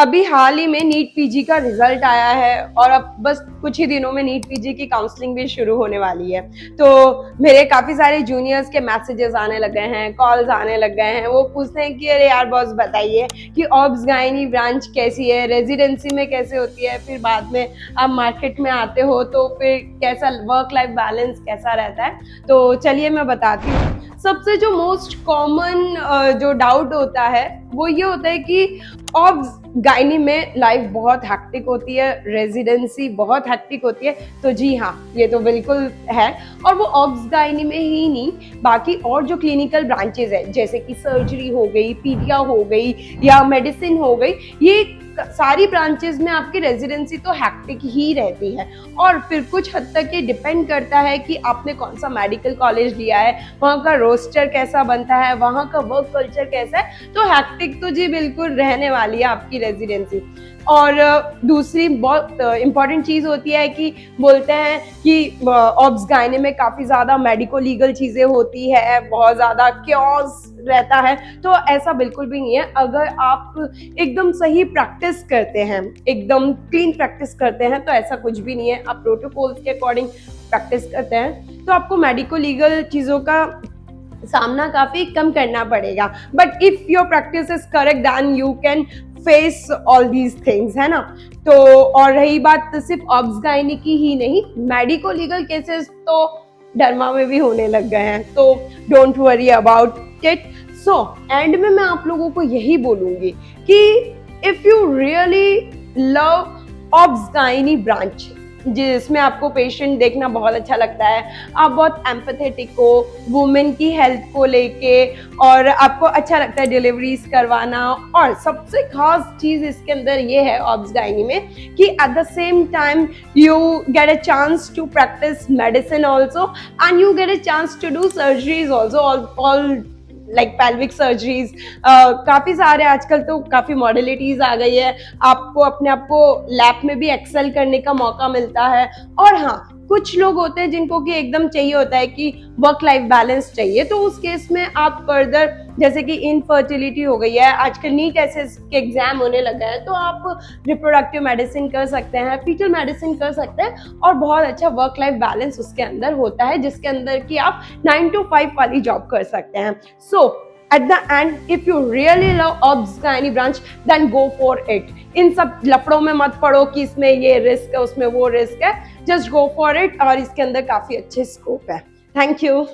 अभी हाल ही में NEET PG का रिजल्ट आया है और अब बस कुछ ही दिनों में नीट पीजी की काउंसलिंग भी शुरू होने वाली है। तो मेरे काफी सारे जूनियर्स के मैसेजेस आने लग गए हैं, कॉल्स आने लग गए हैं। वो पूछते हैं कि अरे यार बॉस बताइए कि ऑब्स गायनी ब्रांच कैसी है, रेजिडेंसी में कैसे होती है, फिर बाद में आप मार्केट में आते हो तो फिर कैसा वर्क लाइफ बैलेंस कैसा रहता है। तो चलिए मैं बताती हूँ। सबसे जो मोस्ट कॉमन जो डाउट होता है वो ये होता है कि ऑब्स गायनी में लाइफ बहुत हैक्टिक होती है, रेजिडेंसी बहुत हैक्टिक होती है। तो जी हाँ, ये तो बिल्कुल है। और वो ऑब्स गायनी में ही नहीं, बाकी और जो क्लिनिकल ब्रांचेस है जैसे कि सर्जरी हो गई, पीडिया हो गई या मेडिसिन हो गई, ये सारी ब्रांचेस में आपकी रेजिडेंसी तो हैक्टिक ही रहती है। और फिर कुछ हद तक ये डिपेंड करता है कि आपने कौन सा मेडिकल कॉलेज लिया है, वहाँ का रोस्टर कैसा बनता है, वहाँ का वर्क कल्चर कैसा है। तो हैक्टिक तो जी बिल्कुल रहने वाली है आपकी रेजिडेंसी। और दूसरी बहुत इंपॉर्टेंट चीज़ होती है कि बोलते हैं कि ऑब्स गायने में काफ़ी ज़्यादा मेडिको लीगल चीज़ें होती है, बहुत ज़्यादा क्योस रहता है। तो ऐसा बिल्कुल भी नहीं है। अगर आप एकदम सही प्रैक्टिस करते हैं, एकदम क्लीन प्रैक्टिस करते हैं, तो ऐसा कुछ भी नहीं है। आप प्रोटोकॉल्स के अकॉर्डिंग प्रैक्टिस करते हैं तो आपको मेडिको लीगल चीज़ों का सामना काफ़ी कम करना पड़ेगा। But if your practice is correct then you can face all these things, है ना। तो और रही बात तो सिर्फ ऑब्स गायनी की ही नहीं, मेडिको लीगल केसेस तो डरमा में भी होने लग गए हैं। तो don't worry about it. So end में मैं आप लोगों को यही बोलूंगी कि if you really love obs gynae branch, जिसमें आपको पेशेंट देखना बहुत अच्छा लगता है, आप बहुत एम्पैथेटिक हो वुमेन की हेल्थ को लेके, और आपको अच्छा लगता है डिलीवरीज करवाना, और सबसे खास चीज इसके अंदर ये है ऑब्स गायनी में कि at the same time you get a chance to practice medicine also and you get a chance to do surgeries also, all like pelvic surgeries. काफ़ी सारे आजकल तो काफ़ी मॉडलिटीज़ आ गई है, आपको अपने आप को लैब में भी एक्सेल करने का मौका मिलता है। और हाँ, कुछ लोग होते हैं जिनको कि एकदम चाहिए होता है कि वर्क लाइफ बैलेंस चाहिए, तो उस केस में आप फर्दर जैसे कि इनफर्टिलिटी हो गई है, आजकल नीट एसएस के एग्जाम होने लगा है, तो आप रिप्रोडक्टिव मेडिसिन कर सकते हैं, फीटल मेडिसिन कर सकते हैं, और बहुत अच्छा वर्क लाइफ बैलेंस उसके अंदर होता है, जिसके अंदर कि आप 9 to 5 वाली जॉब कर सकते हैं। सो at the end, if you really love obs gynae branch, then go for it. इन सब लफड़ों में मत पड़ो कि इसमें ये रिस्क है, उसमें वो रिस्क है। जस्ट गो फॉर इट, और इसके अंदर काफी अच्छे स्कोप है। Thank you.